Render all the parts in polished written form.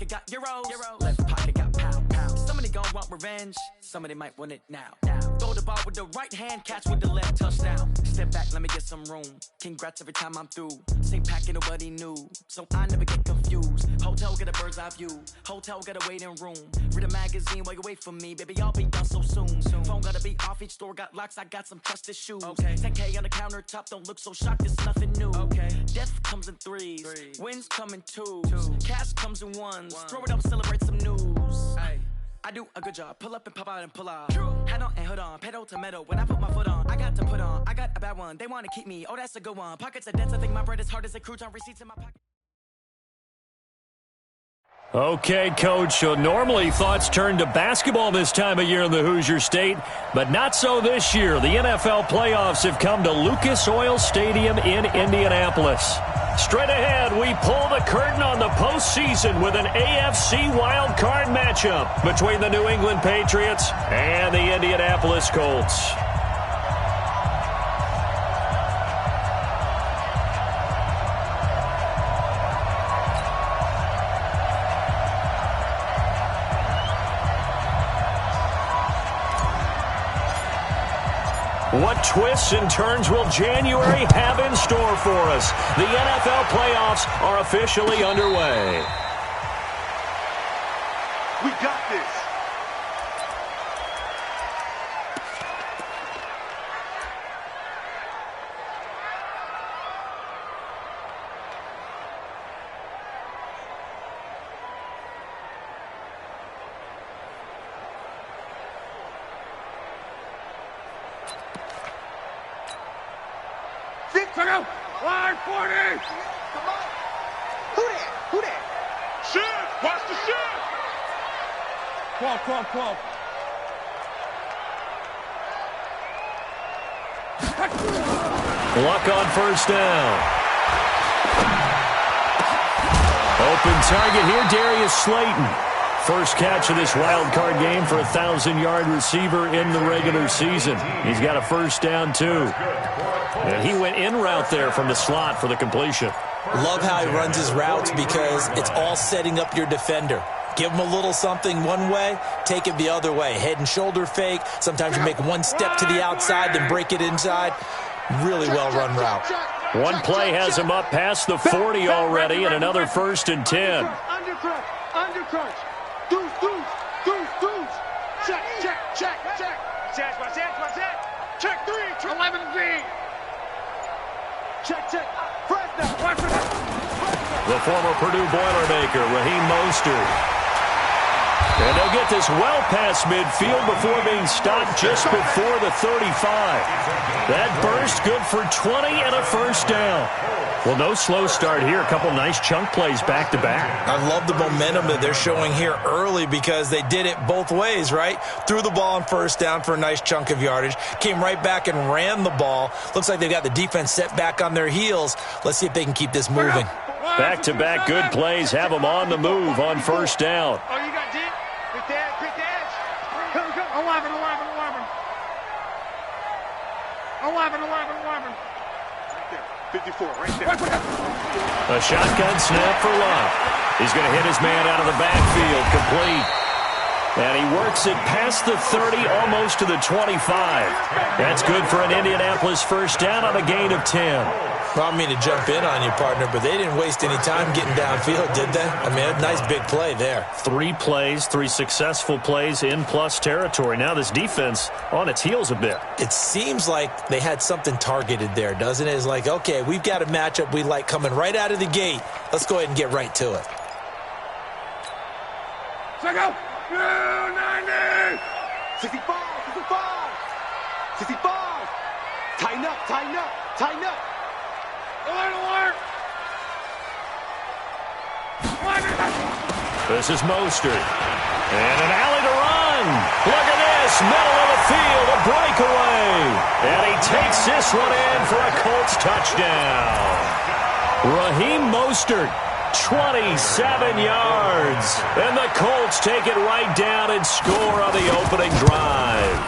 pocket got euros. Left pocket got pound. Somebody gon' want revenge. Somebody might want it now. Throw the ball with the right hand, catch with the left, touchdown. Step back, let me get some room. Congrats every time I'm through. Same packet, nobody knew, so I never get confused. Hotel get a bird's eye view. Hotel got a waiting room. Read a magazine while you wait for me, baby. I'll be done so soon. Phone gotta be off. Each store got locks. I got some trusted shoes. 10K on the countertop. Don't look so shocked. It's nothing new. Death comes in threes. Wins come in twos. Cash comes in ones. Throw it up, celebrate some news. I do a good job. Pull up and pop out and pull out. Head on and hood on. Pedal to metal. When I put my foot on, I got to put on. I got a bad one. They want to keep me. Oh, that's a good one. Pockets are dense. I think my bread is hard as a crouton. Receipts in my pocket. Okay, Coach, so normally thoughts turn to basketball this time of year in the Hoosier State, but not so this year. The NFL playoffs have come to Lucas Oil Stadium in Indianapolis. Straight ahead, we pull the curtain on the postseason with an AFC wildcard matchup between the New England Patriots and the Indianapolis Colts. What twists and turns will January have in store for us? The NFL playoffs are officially underway. We got this. Line 40! Come on! Who there? Who there? Shift! Watch the shift! 12. Luck on first down. Open target here, Darius Slayton. First catch of this wild card game for a 1,000-yard receiver in the regular season. He's got a first down, too. And he went in route there from the slot for the completion. Love how he runs his routes because it's all setting up your defender. Give him a little something one way, take it the other way. Head and shoulder fake. Sometimes you make one step to the outside, then break it inside. Really well-run route. One play has him up past the 40 already, and another 1st and 10. Undercrunch. Deuce. Check. Check 3. 11 V. Check. Fresno. The former Purdue Boilermaker, Raheem Mostert. And they'll get this well past midfield before being stopped just before the 35. That burst good for 20 and a first down. Well, no slow start here. A couple nice chunk plays back-to-back. I love the momentum that they're showing here early because they did it both ways, right? Threw the ball on first down for a nice chunk of yardage. Came right back and ran the ball. Looks like they've got the defense set back on their heels. Let's see if they can keep this moving. Back-to-back good plays have them on the move on first down. Oh, you got deep. Quick the edge. Here we go. 11. 54, right there. A shotgun snap for Love. He's going to hit his man out of the backfield, complete. And he works it past the 30, almost to the 25. That's good for an Indianapolis first down on a gain of 10. Well, I don't mean to jump in on you, partner, but they didn't waste any time getting downfield, did they? I mean, a nice big play there. 3 plays, 3 successful plays in plus territory. Now this defense on its heels a bit. It seems like they had something targeted there, doesn't it? It's like, okay, we've got a matchup we like coming right out of the gate. Let's go ahead and get right to it. Check out! 90! 65! Tighten up! Alert! This is Mostert. And an alley to run. Look at this. Middle of the field. A breakaway. And he takes this one in for a Colts touchdown. Raheem Mostert, 27 yards. And the Colts take it right down and score on the opening drive.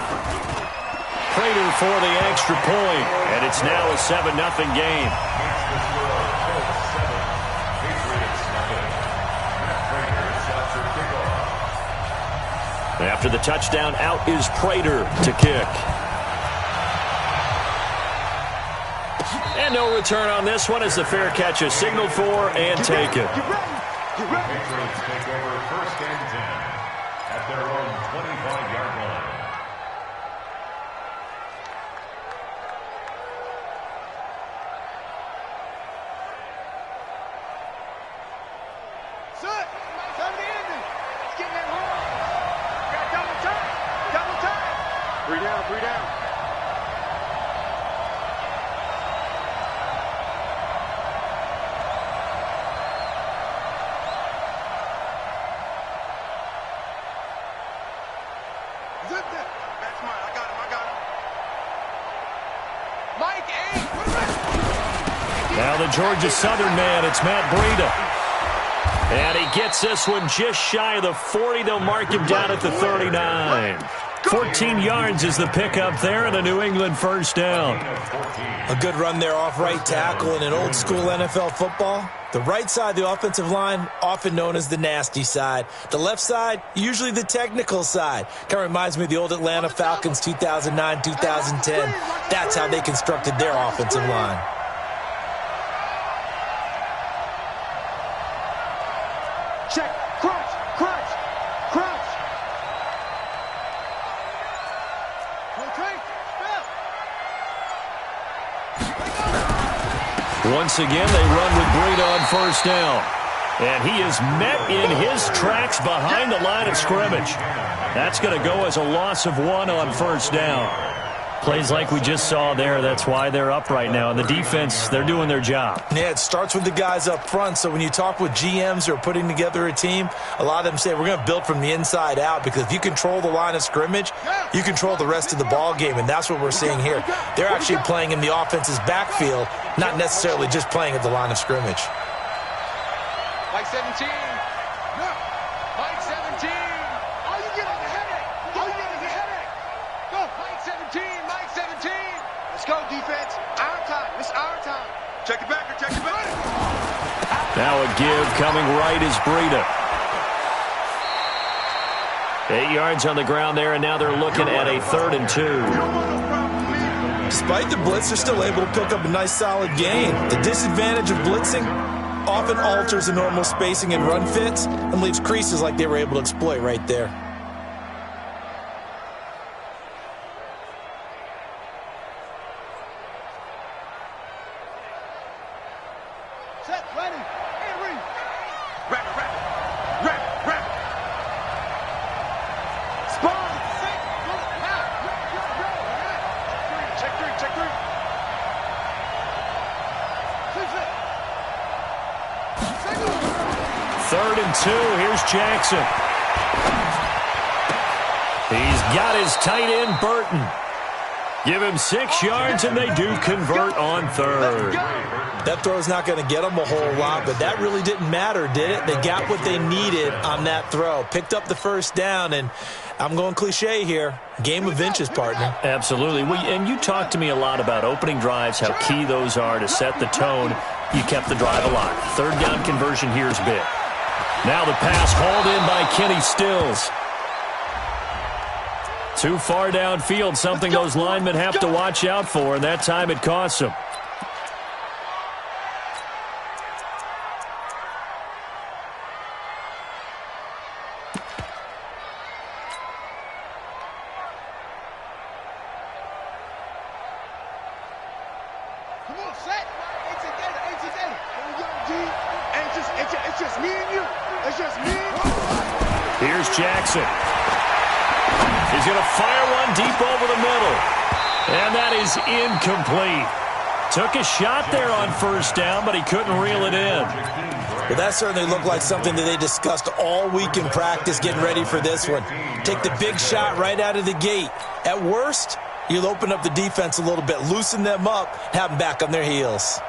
Prater for the extra point. And it's now a 7-0 game. After the touchdown, out is Prater to kick. And no return on this one as the fair catch is signaled for and taken. Patriots take over first and 10 at their own 25-yard line. Set. Time to end it. It's getting that hard. Got double time. Double time. 3 down, 3 down. Zip that. That's mine. I got him. Mike A. Now the Georgia Southern man, it's Matt Breida. And he gets this one just shy of the 40. They'll mark him down at the 39. 14 yards is the pickup there and a New England first down. A good run there off right tackle in an old school NFL football. The right side of the offensive line, often known as the nasty side. The left side, usually the technical side. Kind of reminds me of the old Atlanta Falcons 2009, 2010. That's how they constructed their offensive line. Check. Crunch. Crunch. Crunch. Okay. Once again, they run with Breida on first down. And he is met in his tracks behind the line of scrimmage. That's going to go as a loss of 1 on first down. Plays like we just saw there, that's why they're up right now. And the defense, they're doing their job. Yeah, it starts with the guys up front. So when you talk with GMs who are putting together a team, a lot of them say we're going to build from the inside out, because if you control the line of scrimmage, you control the rest of the ball game, and that's what we're seeing here. They're actually playing in the offense's backfield, not necessarily just playing at the line of scrimmage. Mike 17. Mike 17. Are you getting a headache? Are you getting a headache? Go. Mike 17. Mike 17. Let's go, defense. Our time. It's our time. Check it back. Check it back. Now a give coming right is Breida. 8 yards on the ground there, and now they're looking at a 3rd and 2. Despite the blitz, they're still able to pick up a nice, solid gain. The disadvantage of blitzing often alters the normal spacing and run fits and leaves creases like they were able to exploit right there. Set. Ready. And ready. Wrap. Spawn. Set. Go. Now. Check 3. Check 3. Third and 2. Here's Jackson. He's got his tight end, Burton. Give him 6 yards, and they do convert on 3rd. That throw's not going to get them a whole lot, but that really didn't matter, did it? They got what they needed on that throw. Picked up the first down, and I'm going cliche here. Game of inches, partner. Absolutely. And you talked to me a lot about opening drives, how key those are to set the tone. You kept the drive alive. 3rd down conversion here is big. Now the pass hauled in by Kenny Stills. Too far downfield, something those linemen have to watch out for, and that time it costs them. Come on, set. It's together. It's just me and you. It's just me and you. Here's Jackson. He's going to fire one deep over the middle. And that is incomplete. Took a shot there on first down, but he couldn't reel it in. Well, that certainly looked like something that they discussed all week in practice getting ready for this one. Take the big shot right out of the gate. At worst, you'll open up the defense a little bit, loosen them up, have them back on their heels.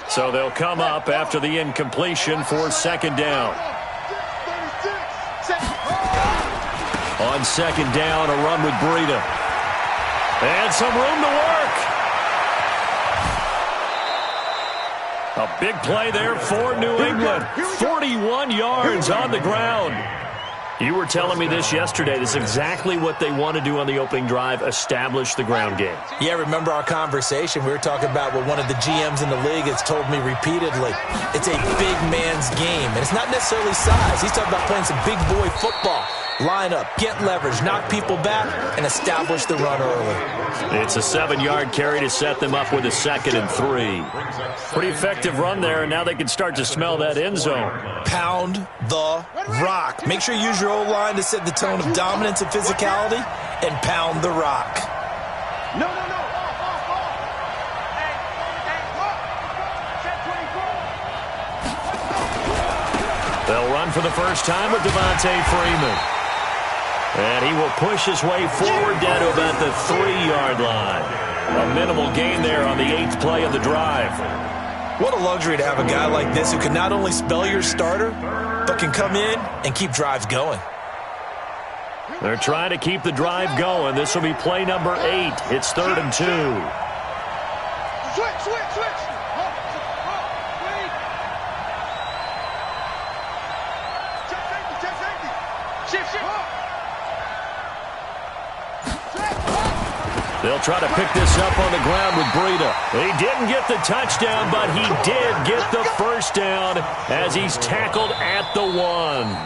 So they'll come up after the incompletion for 2nd down. On 2nd down, a run with Breida. And some room to work. A big play there for New England. 41 yards on the ground. You were telling me this yesterday. This is exactly what they want to do on the opening drive, establish the ground game. Yeah, remember our conversation? We were talking about what one of the GMs in the league has told me repeatedly. It's a big man's game, and it's not necessarily size. He's talking about playing some big boy football. Line up, get leverage, knock people back, and establish the run early. It's a 7-yard carry to set them up with a 2nd and 3. Pretty effective run there, and now they can start to smell that end zone. Pound the rock. Make sure you use your O-line to set the tone of dominance and physicality, and pound the rock. No. They'll run for the first time with Devontae Freeman. And he will push his way forward down to about the 3-yard line. A minimal gain there on the 8th play of the drive. What a luxury to have a guy like this who can not only spell your starter, but can come in and keep drives going. They're trying to keep the drive going. This will be play number 8. It's 3rd and 2. Switch. Shift. They'll try to pick this up on the ground with Breida. He didn't get the touchdown, but he did get the first down as he's tackled at the 1.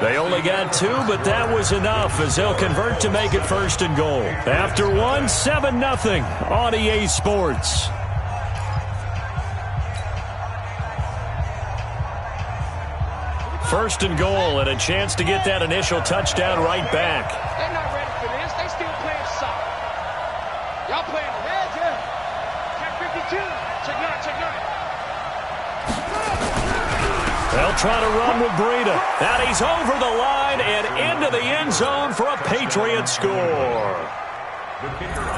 They only got 2, but that was enough as they'll convert to make it 1st and goal. After 1, 7-0 on EA Sports. First and goal and a chance to get that initial touchdown right back. They're not ready for this. They still playing soft. Y'all playing the edge, yeah? Check 52. Check 9. They'll try to run with Breida. And he's over the line and into the end zone for a Patriot score.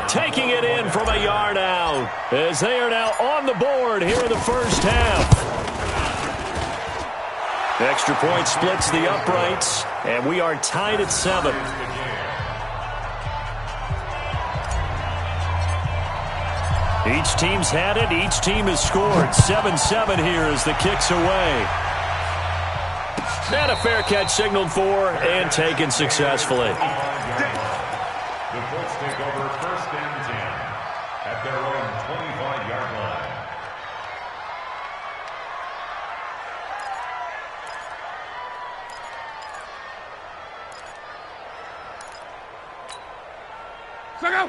Taking it in from a yard out as they are now on the board here in the first half. Extra point splits the uprights, and we are tied at 7. Each team's had it. Each team has scored. 7-7 here as the kick's away. And a fair catch signaled for and taken successfully. The Colts take over 1st and 10 at their own 25-yard line.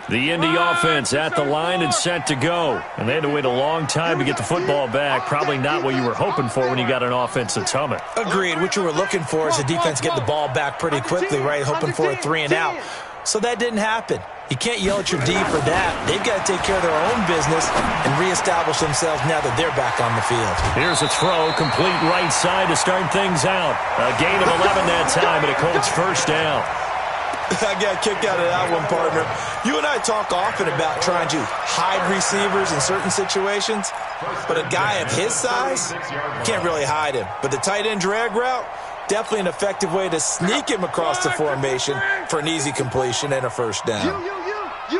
The Indy offense at the line and set to go. And they had to wait a long time to get the football back. Probably not what you were hoping for when you got an offense that's humming. Agreed. What you were looking for is the defense getting the ball back pretty quickly, right? Hoping for a 3 and out. So that didn't happen. You can't yell at your D for that. They've got to take care of their own business and reestablish themselves now that they're back on the field. Here's a throw, complete right side to start things out. A gain of 11 that time, and a Colts first down. I got kicked out of that one, partner. You and I talk often about trying to hide receivers in certain situations, but a guy of his size can't really hide him. But the tight end drag route, definitely an effective way to sneak him across the formation for an easy completion and a first down.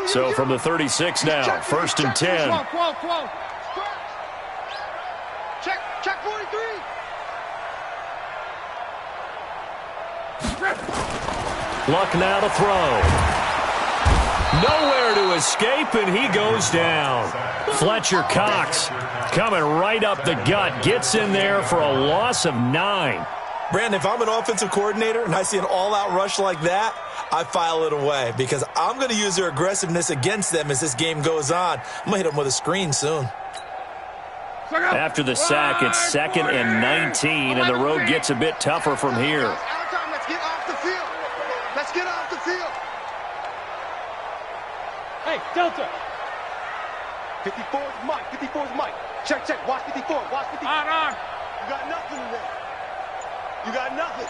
So from the 36 now, 1st and 10. Check 43. Luck now to throw. Nowhere to escape, and he goes down. Fletcher Cox coming right up the gut. Gets in there for a loss of 9. Brandon, if I'm an offensive coordinator and I see an all-out rush like that, I file it away because I'm going to use their aggressiveness against them as this game goes on. I'm going to hit them with a screen soon. After the sack, it's 2nd and 19, and the road gets a bit tougher from here. Let's get off the field. Let's get off the field. Hey, Delta. 54's Mike. 54's Mike. Check. Watch 54. Watch 54. On. You got nothing in there. You got nothing.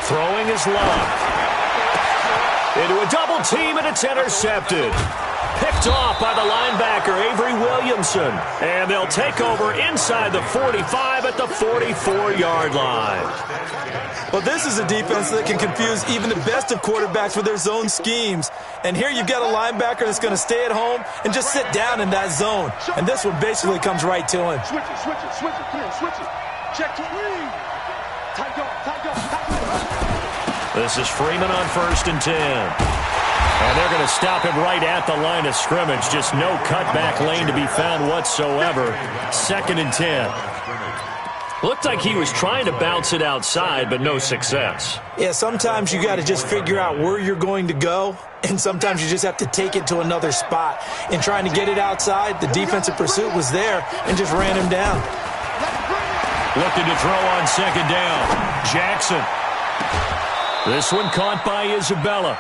Throwing is Love. Into a a double team, and it's intercepted. Picked off by the linebacker, Avery Williamson. And they'll take over inside the 45 at the 44-yard line. Well, this is a defense that can confuse even the best of quarterbacks with their zone schemes. And here you've got a linebacker that's going to stay at home and just sit down in that zone. And this one basically comes right to him. Switch it, switch it, switch it. Come on, switch it. Check to read. Tight up, tight up, tight up. This is Freeman on 1st and 10. And they're going to stop him right at the line of scrimmage. Just no cutback lane to be found whatsoever. 2nd and 10. Looked like he was trying to bounce it outside, but no success. Yeah, sometimes you got to just figure out where you're going to go, and sometimes you just have to take it to another spot. In trying to get it outside, the defensive pursuit was there and just ran him down. Looking to throw on 2nd down. Jackson. This one caught by Isabella.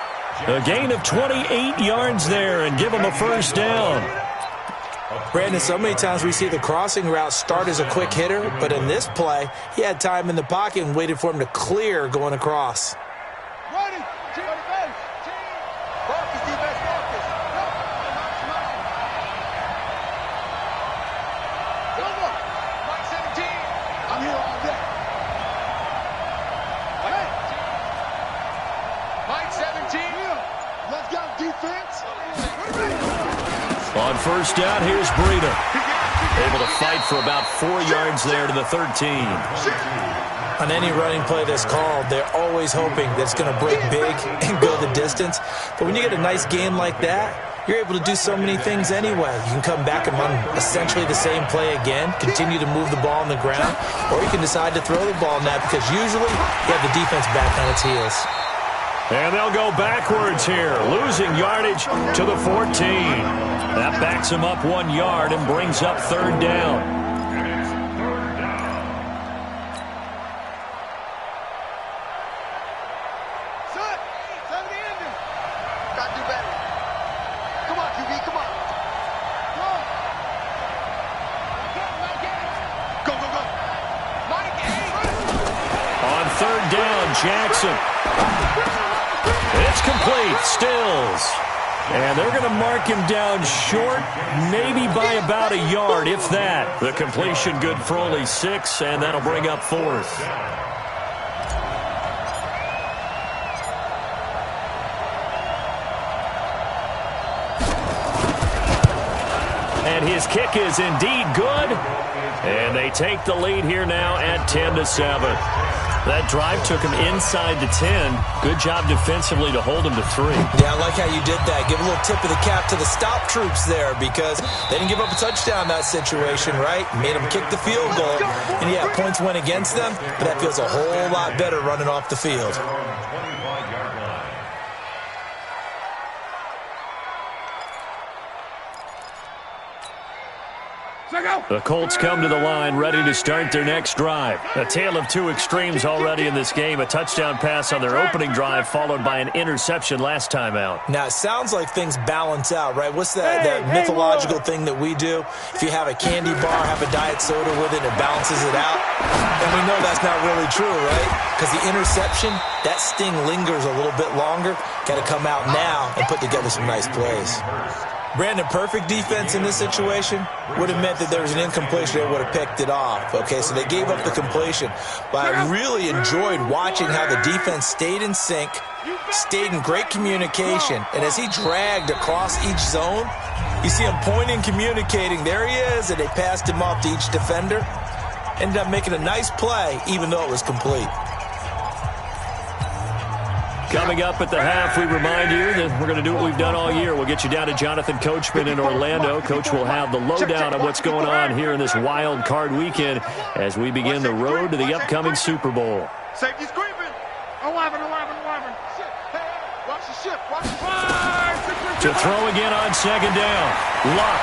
A gain of 28 yards there and give him a 1st down. Brandon, so many times we see the crossing route start as a quick hitter, but in this play, he had time in the pocket and waited for him to clear going across. Ready. Team on the bench. Team. Marcus, defense, Marcus. Silver. Mike 17. I'm here all day. Hey. Mike 17. Let's go, defense. On 1st down, here's Breida. Able to fight for about 4 yards there to the 13. On any running play that's called, they're always hoping that it's going to break big and go the distance. But when you get a nice game like that, you're able to do so many things anyway. You can come back and run essentially the same play again, continue to move the ball on the ground, or you can decide to throw the ball now because usually you have the defense back on its heels. And they'll go backwards here, losing yardage to the 14. That backs him up 1 yard and brings up 3rd down. Set the ending. Got to do better. Come on, QB, come on. Go, go, go. Mike 8. On 3rd down, Jackson. It's complete. Stills. And they're going to mark him down short, maybe by about a yard, if that. The completion good for only 6, and that'll bring up 4th. And his kick is indeed good. And they take the lead here now at 10-7. That drive took him inside the 10. Good job defensively to hold him to 3. Yeah, I like how you did that. Give a little tip of the cap to the stop troops there because they didn't give up a touchdown in that situation, right? Made them kick the field goal. And yeah, points went against them, but that feels a whole lot better running off the field. The Colts come to the line ready to start their next drive. A tale of 2 extremes already in this game. A touchdown pass on their opening drive followed by an interception last time out. Now, it sounds like things balance out, right? What's that mythological thing that we do? If you have a candy bar, have a diet soda with it, it balances it out. And we know that's not really true, right? Because the interception, that sting lingers a little bit longer. Got to come out now and put together some nice plays. Brandon, perfect defense in this situation would have meant that there was an incompletion. They would have picked it off. Okay, so they gave up the completion. But I really enjoyed watching how the defense stayed in sync, stayed in great communication. And as he dragged across each zone, you see him pointing, communicating. There he is, and they passed him off to each defender. Ended up making a nice play, even though it was complete. Coming up at the half, we remind you that we're going to do what we've done all year. We'll get you down to Jonathan Coachman in Orlando. Coach will have the lowdown on what's going on here in this wild card weekend as we begin the road to the upcoming Super Bowl. Safety's creeping. 11. Watch the ship. Watch the fire. To throw again on 2nd down. Luck.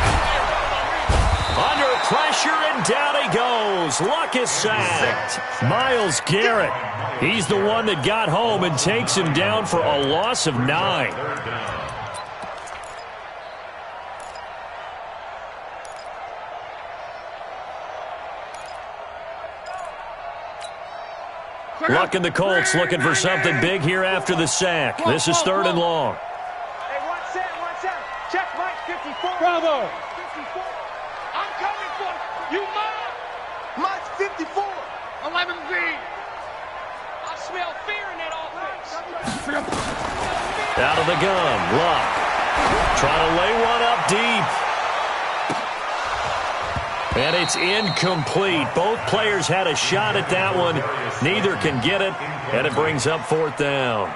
Under pressure, and down he goes. Luck is sacked. Myles Garrett. He's the one that got home and takes him down for a loss of 9. Luck and the Colts looking for something big here after the sack. This is 3rd and long. Bravo. 54. I'm coming for you, Mike. Mike's 54. 11Z. I smell fear in that offense. Out of the gun, Luck. Trying to lay one up deep. And it's incomplete. Both players had a shot at that one. Neither can get it, and it brings up 4th down.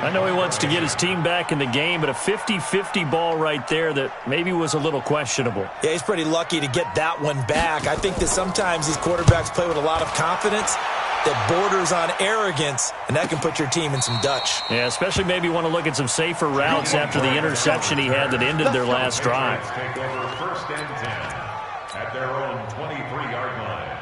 I know he wants to get his team back in the game, but a 50-50 ball right there that maybe was a little questionable. Yeah, he's pretty lucky to get that one back. I think that sometimes these quarterbacks play with a lot of confidence that borders on arrogance, and that can put your team in some Dutch. Yeah, especially maybe want to look at some safer routes after the interception he had that ended their last drive. Take over 1st and 10 at their own 23-yard line.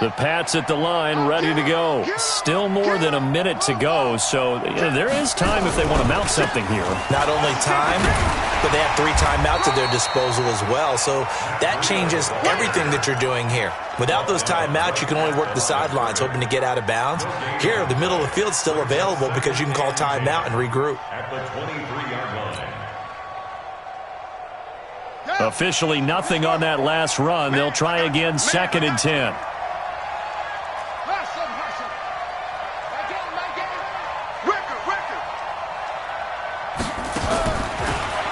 The Pats at the line, ready to go. Still more than a minute to go, so there is time if they want to mount something here. Not only time, but they have 3 timeouts at their disposal as well, so that changes everything that you're doing here. Without those timeouts, you can only work the sidelines, hoping to get out of bounds. Here, the middle of the field is still available because you can call timeout and regroup. At the 23-yard line. Officially nothing on that last run. They'll try again, 2nd and 10.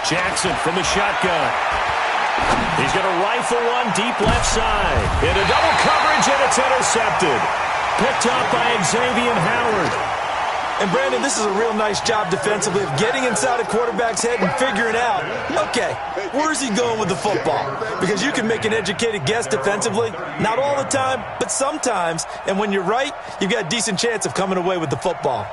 Jackson from the shotgun. He's going to rifle one deep left side. Into double coverage, and it's intercepted. Picked up by Xavier Howard. And, Brandon, this is a real nice job defensively of getting inside a quarterback's head and figuring out, okay, where's he going with the football? Because you can make an educated guess defensively. Not all the time, but sometimes. And when you're right, you've got a decent chance of coming away with the football.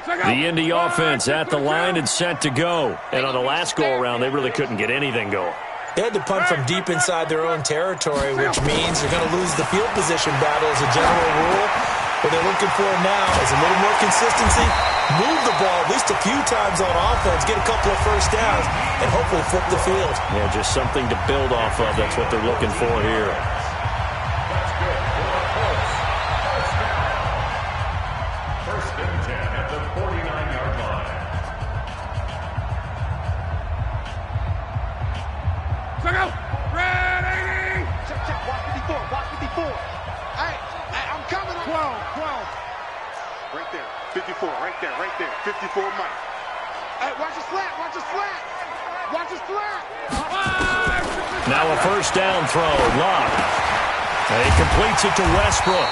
The Indy offense at the line and set to go. And on the last go-around, they really couldn't get anything going. They had to punt from deep inside their own territory, which means they're going to lose the field position battle as a general rule. What they're looking for now is a little more consistency, move the ball at least a few times on offense, get a couple of first downs, and hopefully flip the field. Yeah, just something to build off of. That's what they're looking for here. Right there. 54 Mike. Hey, watch the slant. Watch the slant. Now a first down throw. Luck. He completes it to Westbrook.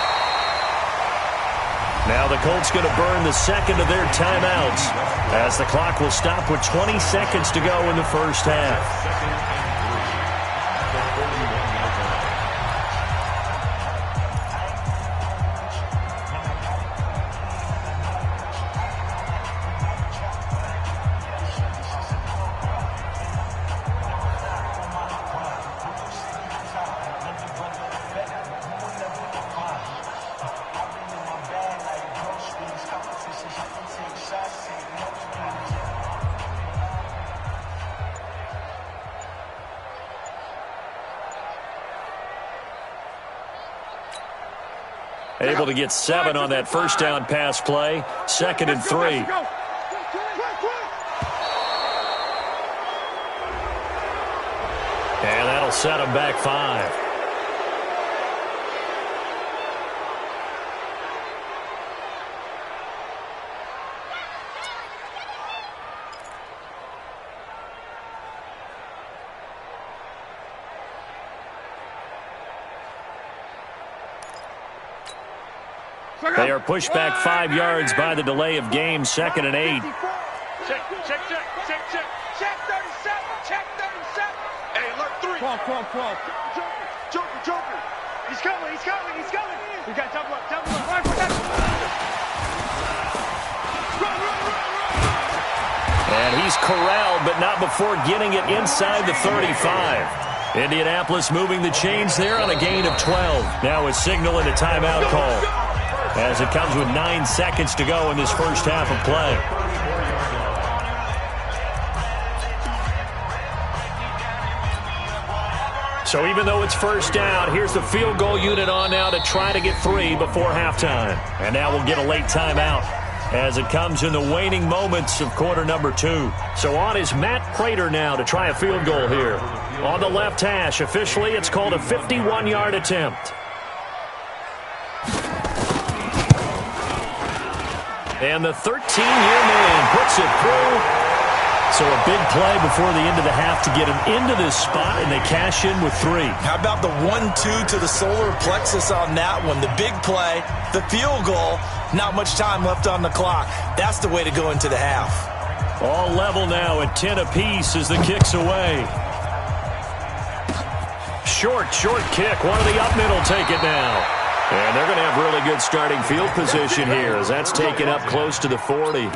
Now the Colts going to burn the second of their timeouts as the clock will stop with 20 seconds to go in the first half. Able to get 7 on that first down pass play. 2nd and 3. And that'll set him back 5. They are pushed back 5 yards by the delay of game. 2nd and 8. Check 37. Check 37. Joker. He's coming. We got double up. Run, protect. Run. And he's corralled, but not before getting it inside the 35. Indianapolis moving the chains there on a gain of 12. Now a signal and a timeout call, as it comes with 9 seconds to go in this first half of play. So even though it's first down, here's the field goal unit on now to try to get 3 before halftime. And now we'll get a late timeout as it comes in the waning moments of quarter number 2. So on is Matt Prater now to try a field goal here. On the left hash, officially it's called a 51-yard attempt. And the 13-year man puts it through. So a big play before the end of the half to get him into this spot, and they cash in with 3. How about the 1-2 to the solar plexus on that one? The big play, the field goal, not much time left on the clock. That's the way to go into the half. All level now at 10 apiece as the kick's away. Short kick. One of the up middle take it now. And they're going to have really good starting field position here as that's taken up close to the 40.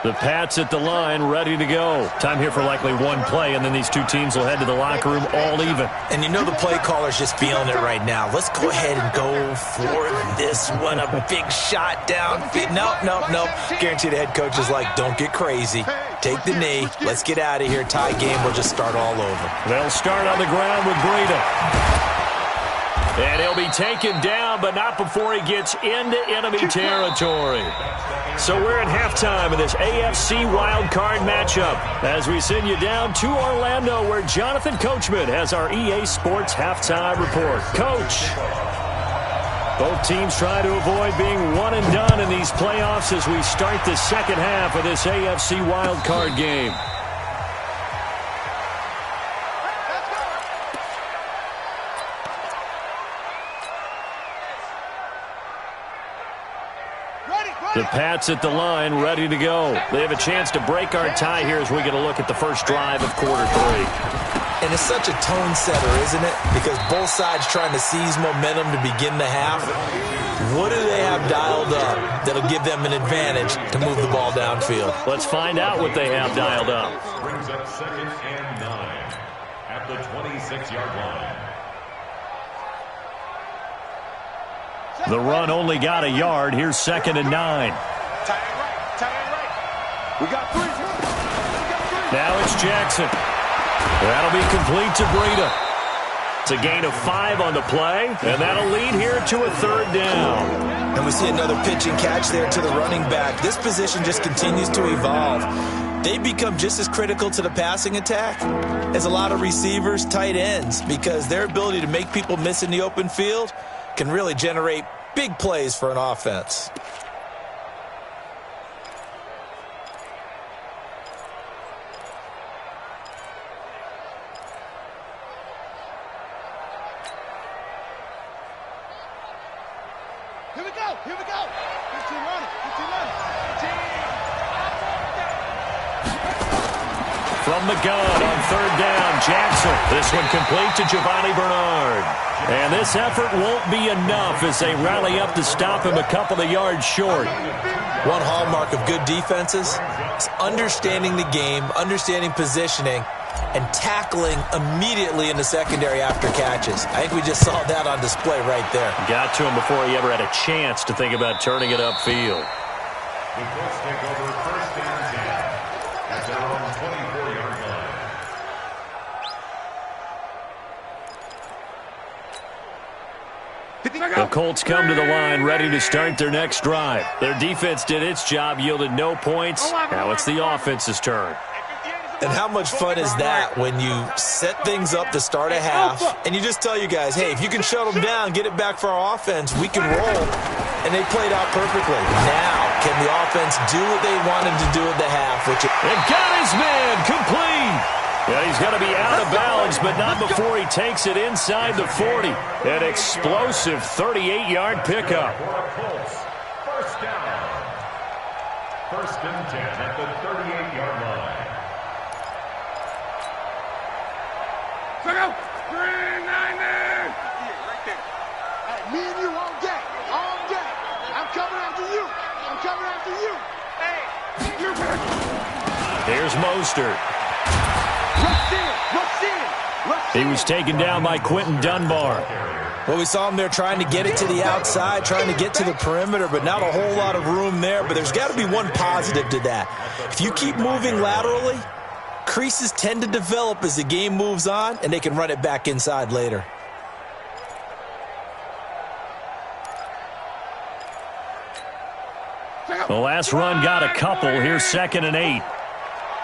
The Pats at the line, ready to go. Time here for likely one play, and then these two teams will head to the locker room all even. And you know the play caller's just feeling it right now. Let's go ahead and go for this one. A big shot down. Nope. Guarantee the head coach is like, don't get crazy. Take the knee. Let's get out of here. Tie game. We'll just start all over. They'll start on the ground with Breida. And he'll be taken down, but not before he gets into enemy territory. So we're at halftime of this AFC Wildcard matchup as we send you down to Orlando, where Jonathan Coachman has our EA Sports halftime report. Coach, both teams try to avoid being one and done in these playoffs as we start the second half of this AFC Wildcard game. The Pats at the line, ready to go. They have a chance to break our tie here as we get a look at the first drive of quarter 3. And it's such a tone setter, isn't it? Because both sides trying to seize momentum to begin the half. What do they have dialed up that'll give them an advantage to move the ball downfield? Let's find out what they have dialed up. Brings up 2nd and 9 at the 26-yard line. The run only got a yard. Here's 2nd and 9. Tie it right. We got 3. Now it's Jackson. That'll be complete to Breida. It's a gain of 5 on the play, and that'll lead here to a 3rd down. And we see another pitch and catch there to the running back. This position just continues to evolve. They become just as critical to the passing attack as a lot of receivers, tight ends, because their ability to make people miss in the open field can really generate big plays for an offense. Here we go. 15 run. From the gun on 3rd down, Jackson. This one complete to Giovanni Bernard. And this effort won't be enough as they rally up to stop him a couple of yards short. One hallmark of good defenses is understanding the game, understanding positioning, and tackling immediately in the secondary after catches. I think we just saw that on display right there. Got to him before he ever had a chance to think about turning it upfield. The Colts take over 1st and 10 at their own 24-yard line. The Colts come to the line ready to start their next drive. Their defense did its job, yielded no points. Now it's the offense's turn. And how much fun is that when you set things up to start a half and you just tell you guys, hey, if you can shut them down, get it back for our offense, we can roll. And they played out perfectly. Now Can the offense do what they wanted to do at the half? And got his man complete. Yeah, he's going to be out of bounds, but not before he takes it inside the 40. An explosive 38-yard pickup. First down. First and 10 at the 38-yard line. Check out. 390. Right there. Hey, me and you all day. All day. I'm coming after you. I'm coming after you. Hey. Here's Mostert. Rush in. Rush in. Rush in. He was taken down by Quentin Dunbar. Well, we saw him there trying to get it to the outside, trying to get to the perimeter, but not a whole lot of room there. But there's got to be one positive to that. If you keep moving laterally, creases tend to develop as the game moves on, and they can run it back inside later. The last run got a couple. Here's 2nd and 8.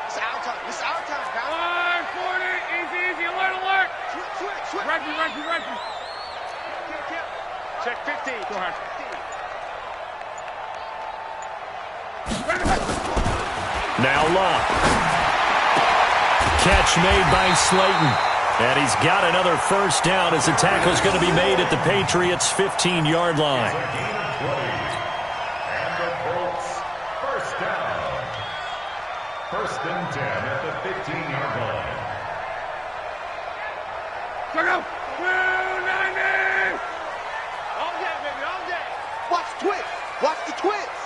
It's our time. It's our time, guys. 40. Easy. Alert. Switch. Reggie. Check 15. Go ahead. Now Locke. Catch made by Slayton. And he's got another first down as the tackle's going to be made at the Patriots' 15-yard line. And the Colts, first down. First and 10 at the 15-yard line. Check out. 290. All day, baby, all day. Watch the twist.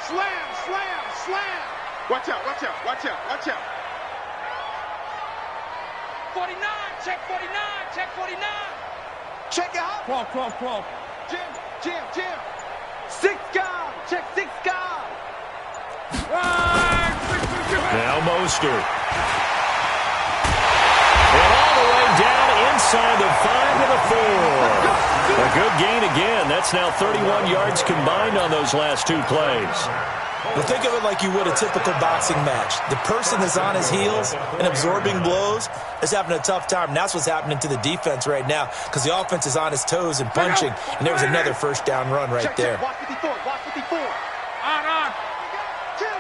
Slam. Watch out. 49, check 49. Check out. 12. Jim. 6 guard, check 6 guard. Now Mostert. And all the way down inside the 5 to the 4. A good gain again. That's now 31 yards combined on those last 2 plays. Well, think of it like you would a typical boxing match. The person is on his heels and absorbing blows is having a tough time. And that's what's happening to the defense right now because the offense is on his toes and punching. And there was another first down run right there. Watch 54. On. Kill.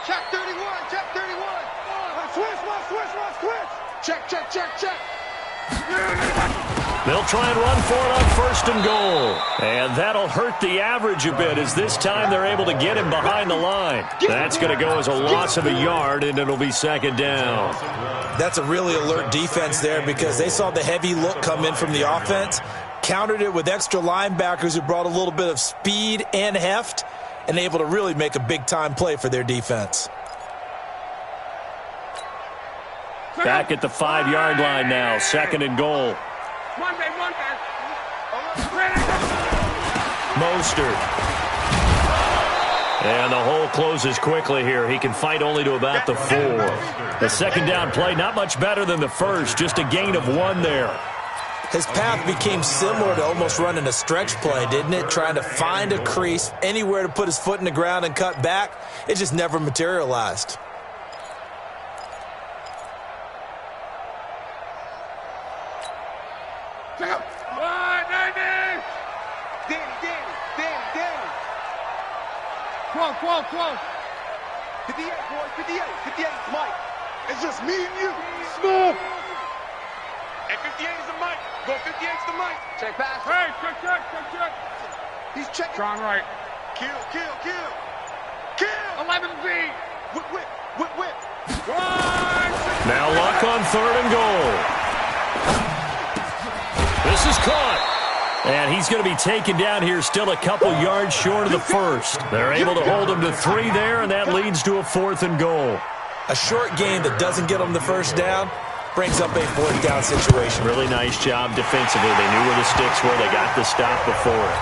Check 31. Switch. Check. They'll try and run for it on 1st and goal. And that'll hurt the average a bit as this time they're able to get him behind the line. That's going to go as a loss of a yard, and it'll be 2nd down. That's a really alert defense there because they saw the heavy look come in from the offense, countered it with extra linebackers who brought a little bit of speed and heft, and able to really make a big-time play for their defense. Back at the 5-yard line now, 2nd and goal. Monday. Mostert. And the hole closes quickly here. He can fight only to about the 4. The 2nd down play, not much better than the first, just a gain of 1 there. His path became similar to almost running a stretch play, didn't it? Trying to find a crease, anywhere to put his foot in the ground and cut back. It just never materialized. Danny. 12. 58, boys. 58 is Mike. It's just me and you. Smooth. And 58 is the Mike. Go 58's the Mike. Check pass. Hey, check. He's checking. Strong right. Kill. 11Z. Whip. Now Luck on 3rd and goal. This is caught. And he's going to be taken down here still a couple yards short of the 1st. They're able to hold him to 3 there, and that leads to a 4th and goal. A short game that doesn't get them the first down brings up a 4th down situation. Really nice job defensively. They knew where the sticks were. They got the stop before it.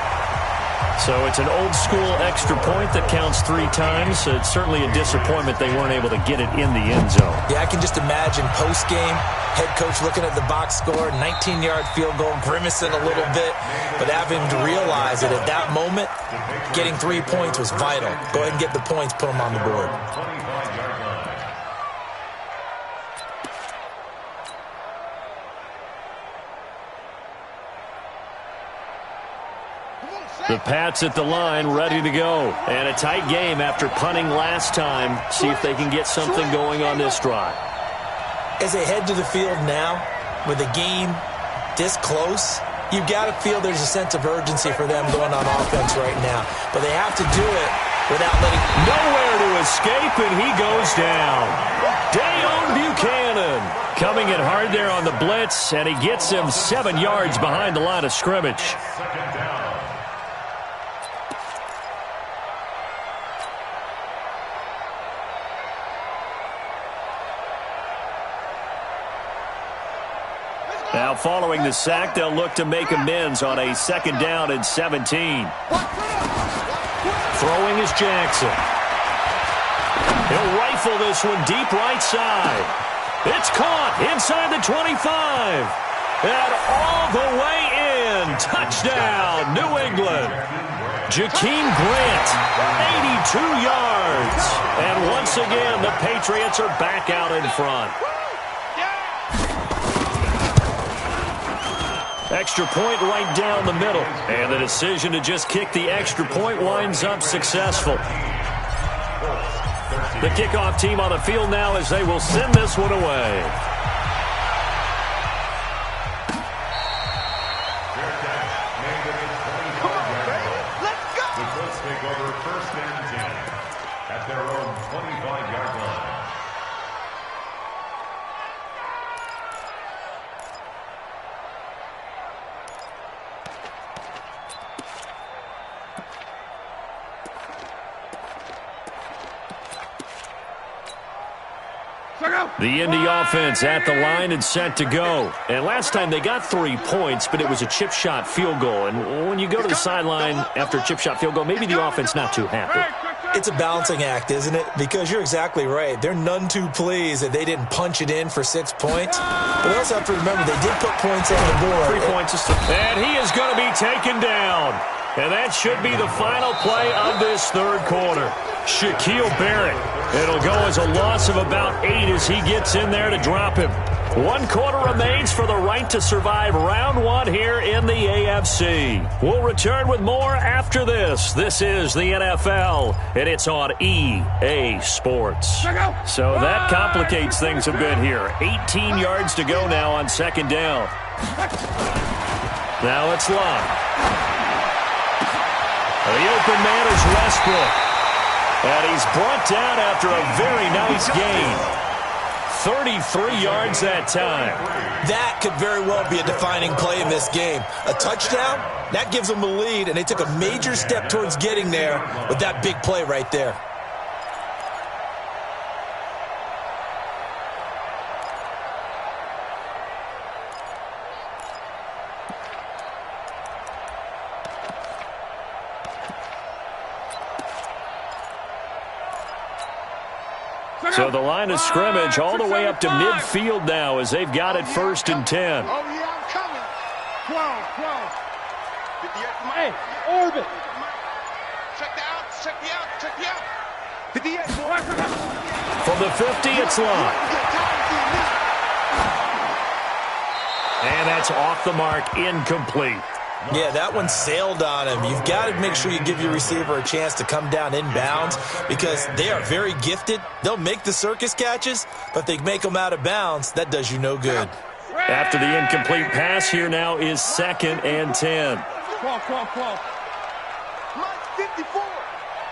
So it's an old-school extra point that counts 3 times. So it's certainly a disappointment they weren't able to get it in the end zone. Yeah, I can just imagine post-game, head coach looking at the box score, 19-yard field goal, grimacing a little bit, but having to realize that at that moment, getting 3 points was vital. Go ahead and get the points, put them on the board. Come on, The Pats at the line, ready to go. And a tight game after punting last time. See if they can get something going on this drive. As they head to the field now, with the game this close, you've got to feel there's a sense of urgency for them going on offense right now. But they have to do it without letting... Nowhere to escape, and he goes down. Dayon Buchanan coming in hard there on the blitz, and he gets him 7 yards behind the line of scrimmage. Second down. Now following the sack, they'll look to make amends on a 2nd down and 17. Throwing is Jackson. He'll rifle this one deep right side. It's caught inside the 25. And all the way in. Touchdown, New England. Jakeem Grant, 82 yards. And once again, the Patriots are back out in front. Extra point right down the middle. And the decision to just kick the extra point winds up successful. The kickoff team on the field now as they will send this one away. Let's go! The Colts take over 1st and 10 at their own 25-yard line. The Indy offense at the line and set to go. And last time they got 3 points, but it was a chip shot field goal. And when you go to the sideline after a chip shot field goal, maybe the offense not too happy. It's a balancing act, isn't it? Because you're exactly right. They're none too pleased that they didn't punch it in for 6 points. But they also have to remember they did put points on the board. 3 points. And he is going to be taken down. And that should be the final play of this 3rd quarter. Shaquille Barrett. It'll go as a loss of about 8 as he gets in there to drop him. 1 quarter remains for the right to survive round 1 here in the AFC. We'll return with more after this. This is the NFL, and it's on EA Sports. So that complicates things a bit here. 18 yards to go now on 2nd down. Now it's Love. The open man is Westbrook. And he's brought down after a very nice gain. 33 yards that time. That could very well be a defining play in this game. A touchdown, that gives them the lead, and they took a major step towards getting there with that big play right there. So the line of scrimmage all the way up to midfield now as they've got it 1st and 10. Oh, yeah, I'm coming. 12. Hey, orbit. Check the out. Check the out. 58. From the 50, it's Love. And that's off the mark, incomplete. Yeah, that one sailed on him. You've got to make sure you give your receiver a chance to come down inbounds because they are very gifted. They'll make the circus catches, but if they make them out of bounds, that does you no good. After the incomplete pass, here now is 2nd and 10. 12.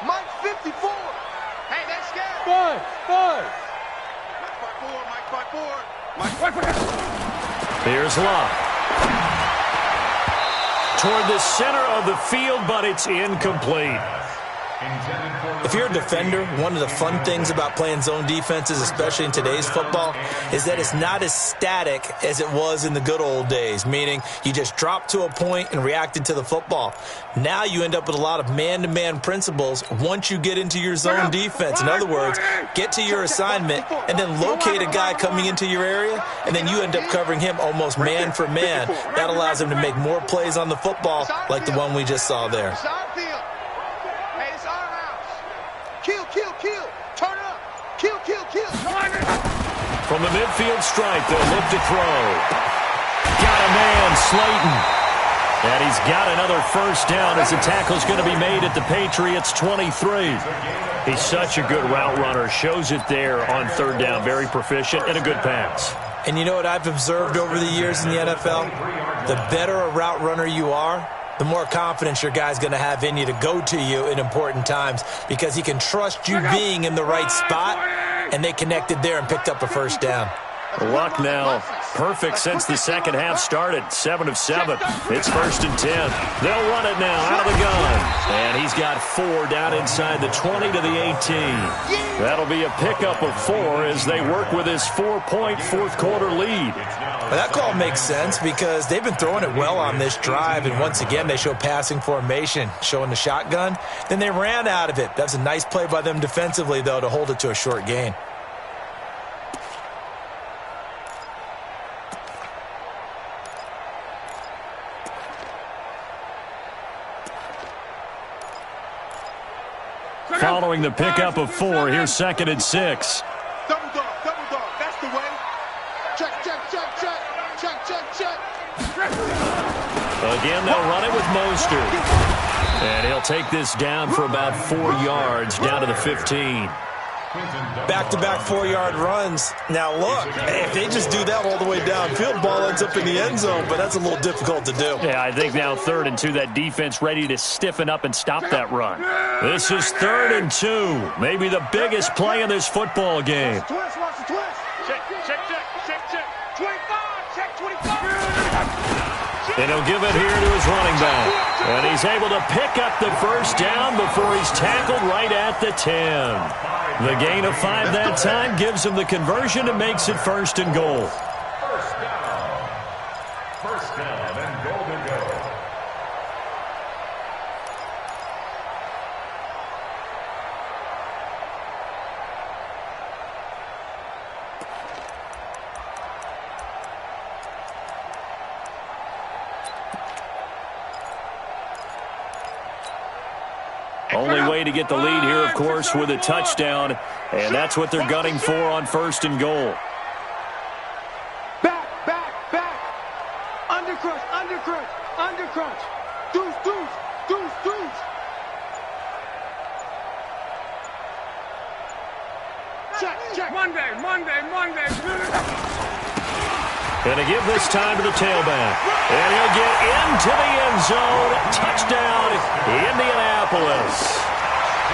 Mike 54. Hey, that's scared. 5. Mike 54. Here's Love. Toward the center of the field, but it's incomplete. If you're a defender, one of the fun things about playing zone defenses, especially in today's football, is that it's not as static as it was in the good old days, meaning you just dropped to a point and reacted to the football. Now you end up with a lot of man-to-man principles once you get into your zone defense. In other words, get to your assignment and then locate a guy coming into your area, and then you end up covering him almost man for man. That allows him to make more plays on the football like the one we just saw there. Kill. Turn it up. Kill. From the midfield stripe, they'll look to throw. Got a man, Slayton. And he's got another first down as the tackle's going to be made at the Patriots' 23. He's such a good route runner. Shows it there on third down. Very proficient and a good pass. And you know what I've observed over the years in the NFL? The better a route runner you are, the more confidence your guy's going to have in you to go to you in important times because he can trust you being in the right spot, and they connected there and picked up a first down. Luck now perfect since the second half started. 7 of 7. It's 1st and 10. They'll run it now out of the gun. And he's got 4 down inside the 20 to the 18. That'll be a pickup of 4 as they work with his 4-point fourth-quarter lead. Well, that call makes sense because they've been throwing it well on this drive, and once again they show passing formation, showing the shotgun. Then they ran out of it. That's a nice play by them defensively, though, to hold it to a short gain. Following the pickup of 4, here's 2nd and 6. Double dog, that's the way. Check. Again, they'll run it with Mostert. And he'll take this down for about 4 yards, down to the 15. Back-to-back 4-yard runs. Now, look, if they just do that all the way downfield, ball ends up in the end zone, but that's a little difficult to do. Yeah, I think now 3rd and 2, that defense ready to stiffen up and stop that run. This is 3rd and 2, maybe the biggest play of this football game. Twist, watch the twist. Check. 25, check 25. And he'll give it here to his running back. And he's able to pick up the first down before he's tackled right at the 10. The gain of 5 that time gives him the conversion and makes it 1st and goal. First down and goal to go. Only way to get the lead here, of course, with a touchdown. And that's what they're gunning for on 1st and goal. Back. Undercrunch. Deuce. Check. Monday. Gonna give this time to the tailback. And he'll get into the end zone. Touchdown, Indianapolis.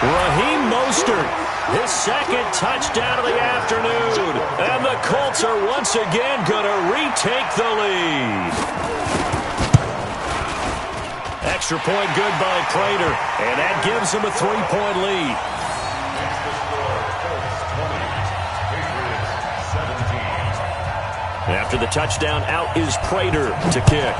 Raheem Mostert, his 2nd touchdown of the afternoon. And the Colts are once again gonna retake the lead. Extra point good by Prater. And that gives them a 3-point lead. Makes the score Colts 20, Patriots 17. After the touchdown, out is Prater to kick.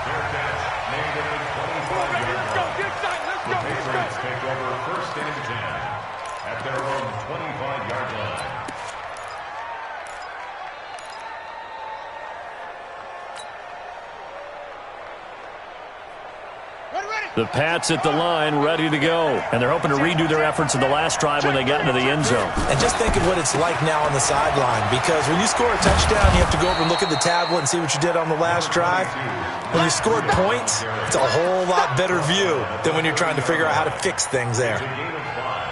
Fair catch made at the 25-yard line. The Patriots take over 1st and 10 at their own 25-yard line. The Pats at the line, ready to go. And they're hoping to redo their efforts in the last drive when they got into the end zone. And just think of what it's like now on the sideline, because when you score a touchdown, you have to go over and look at the tablet and see what you did on the last drive. When you scored points, it's a whole lot better view than when you're trying to figure out how to fix things there.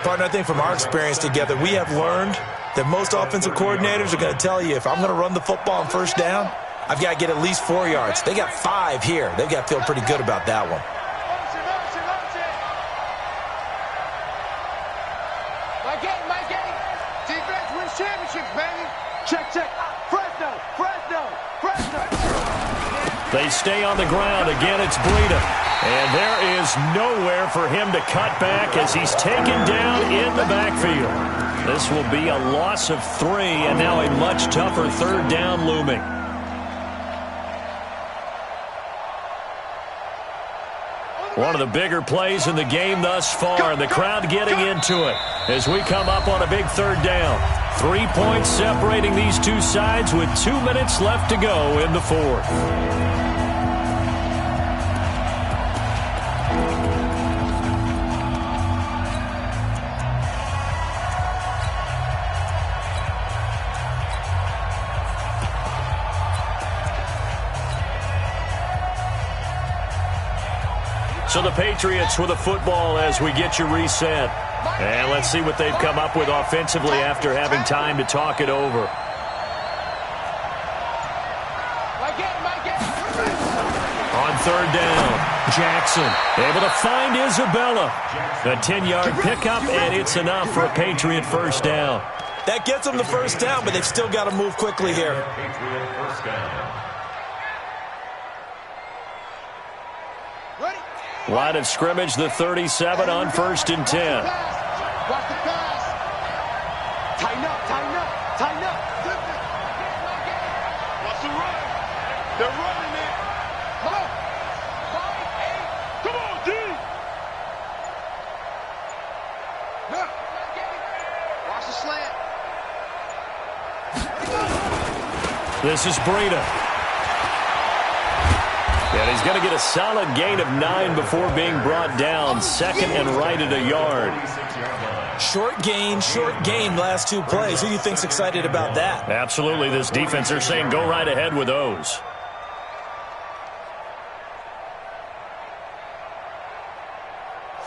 Partner, I think from our experience together, we have learned that most offensive coordinators are going to tell you, if I'm going to run the football on 1st down, I've got to get at least 4 yards. They got 5 here. They've got to feel pretty good about that one. Championships, baby. Check. Fresno. They stay on the ground. Again, it's Breida. And there is nowhere for him to cut back as he's taken down in the backfield. This will be a loss of 3, and now a much tougher 3rd down looming. One of the bigger plays in the game thus far, and the crowd getting into it as we come up on a big 3rd down. 3 points separating these two sides with 2 minutes left to go in the 4th. So the Patriots with a football as we get you reset. And let's see what they've come up with offensively after having time to talk it over. On third down, Jackson able to find Isabella. A 10-yard pickup, and it's enough for a Patriot first down. That gets them the first down, but they've still got to move quickly here. Patriot first down. Line of scrimmage, the 37 on 1st and 10. Watch the pass. Tighten up, tighten up, tighten up. What's the run? They're running it. Come on. 5, 8. Come on, D. Look. Watch the slant. This is Breida. And he's going to get a solid gain of 9 before being brought down. Second and right at a yard. Short gain, last 2 plays. Who do you think's excited about that? Absolutely. This defense, they're saying go right ahead with those.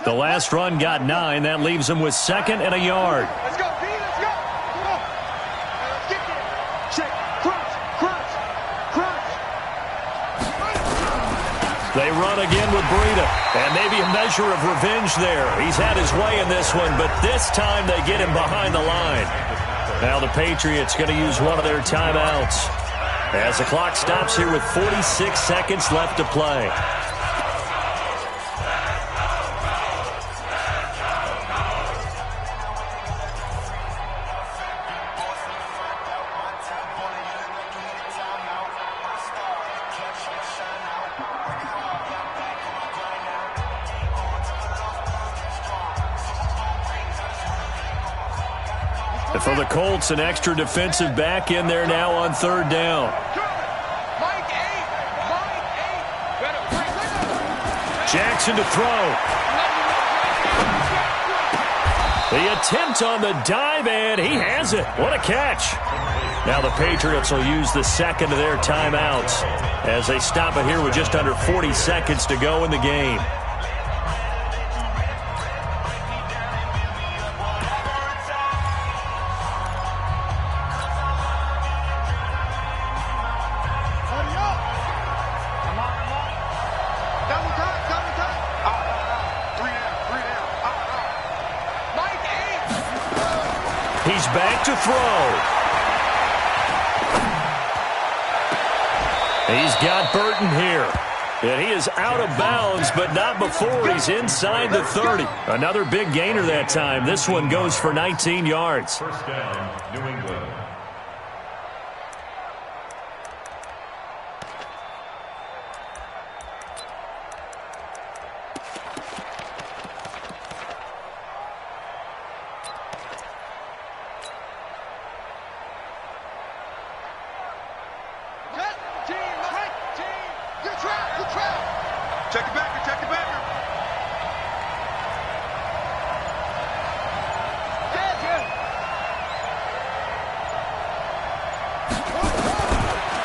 The last run got 9. That leaves them with second and a yard. Let's go, B. Let's go. Come on. Let's get there. Check. Crunch. Crunch. Crunch. They run again with Breida. And maybe a measure of revenge there. He's had his way in this one, but this time they get him behind the line. Now the Patriots going to use one of their timeouts as the clock stops here with 46 seconds left to play. For the Colts, an extra defensive back in there now on third down. Jackson to throw. The attempt on the dive, and he has it. What a catch. Now the Patriots will use the second of their timeouts as they stop it here with just under 40 seconds to go in the game. He's back to throw. He's got Burton here. And he is out of bounds, but not before he's inside the 30. Another big gainer that time. This one goes for 19 yards. First down, New England. Check it back, check it back.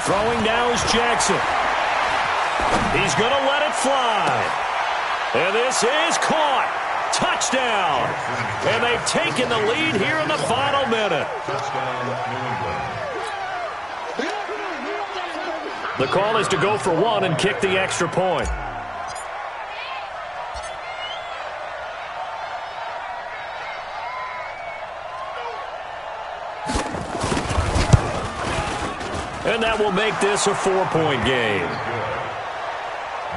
Throwing now is Jackson. He's going to let it fly. And this is caught. Touchdown. And they've taken the lead here in the final minute. Touchdown, New England. The call is to go for one and kick the extra point. And that will make this a 4-point game.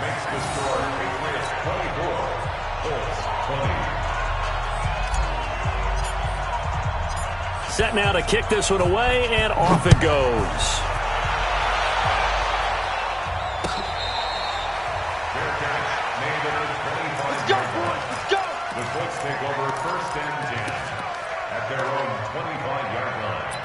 Makes the score Patriots 24, Colts 20. Set now to kick this one away, and off it goes. Fair catch made at the 25. Let's go, boys, let's go. The Colts take over first and 10 at their own 25-yard line.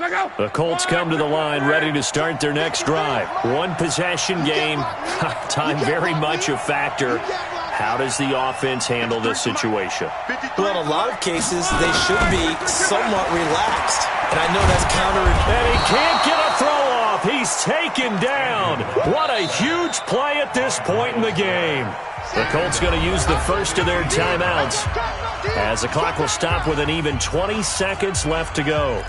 The Colts come to the line ready to start their next drive. One possession game. Time very much a factor. How does the offense handle this situation? Well, in a lot of cases, they should be somewhat relaxed. And I know that's counter. And he can't get a throw off. He's taken down. What a huge play at this point in the game. The Colts going to use the first of their timeouts as the clock will stop with an even 20 seconds left to go.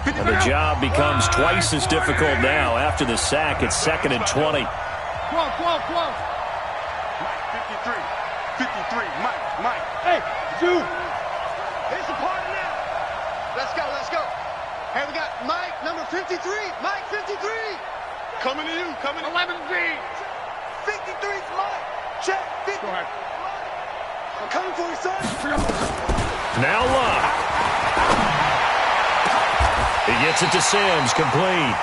And the job becomes twice as difficult now after the sack. It's 2nd and 20. Come on. Mike, 53. 53. Mike. Hey, dude. It's a party now. Let's go. Hey, we got Mike, number 53. Mike, 53. Coming to you. 11B. 53's Mike. Check. 50. Go ahead. I'm coming for you, son. Now Luck. He gets it to Sims, complete.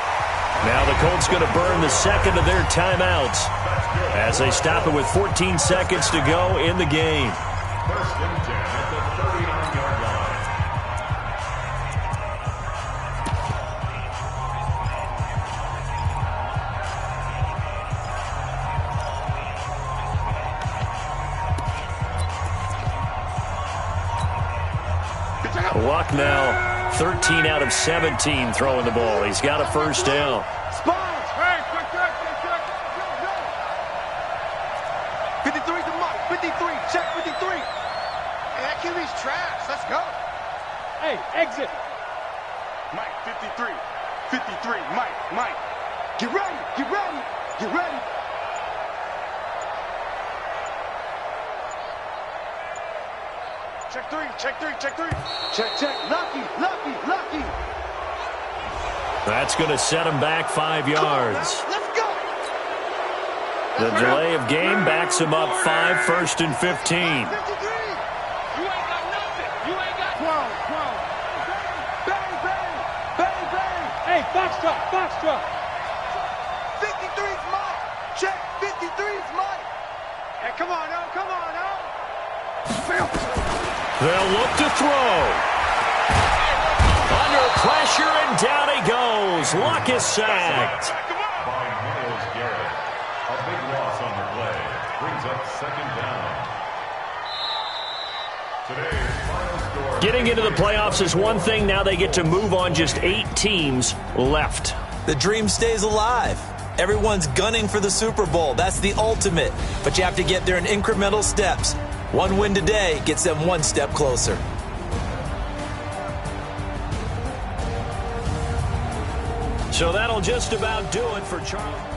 Now the Colts going to burn the second of their timeouts as they stop it with 14 seconds to go in the game. 1st and 10 at the 39-yard line. Luck now 13 out of 17 throwing the ball. He's got a first down. Spines. Hey, quick. 53's the Mike. 53. Check 53. Hey, that QB's trash. Let's go. Hey, exit. Mike, 53. 53. Mike. Get ready. Check three. Check. Lucky. That's going to set him back 5 yards. Let's go. The delay of game backs him up 5, 1st and 15. 53. You ain't got nothing. You ain't got 12. Bang. Hey, Foxtrot. 53's Mike. Check. 53's Mike. Hey, come on, now. They'll look to throw. Under pressure, and down he goes. Luck is sacked. By Myles Garrett. A big loss on the play. Brings up 2nd down. Today's final score. Getting into the playoffs is one thing. Now they get to move on. Just 8 teams left. The dream stays alive. Everyone's gunning for the Super Bowl. That's the ultimate. But you have to get there in incremental steps. One win today gets them one step closer. So that'll just about do it for Charles.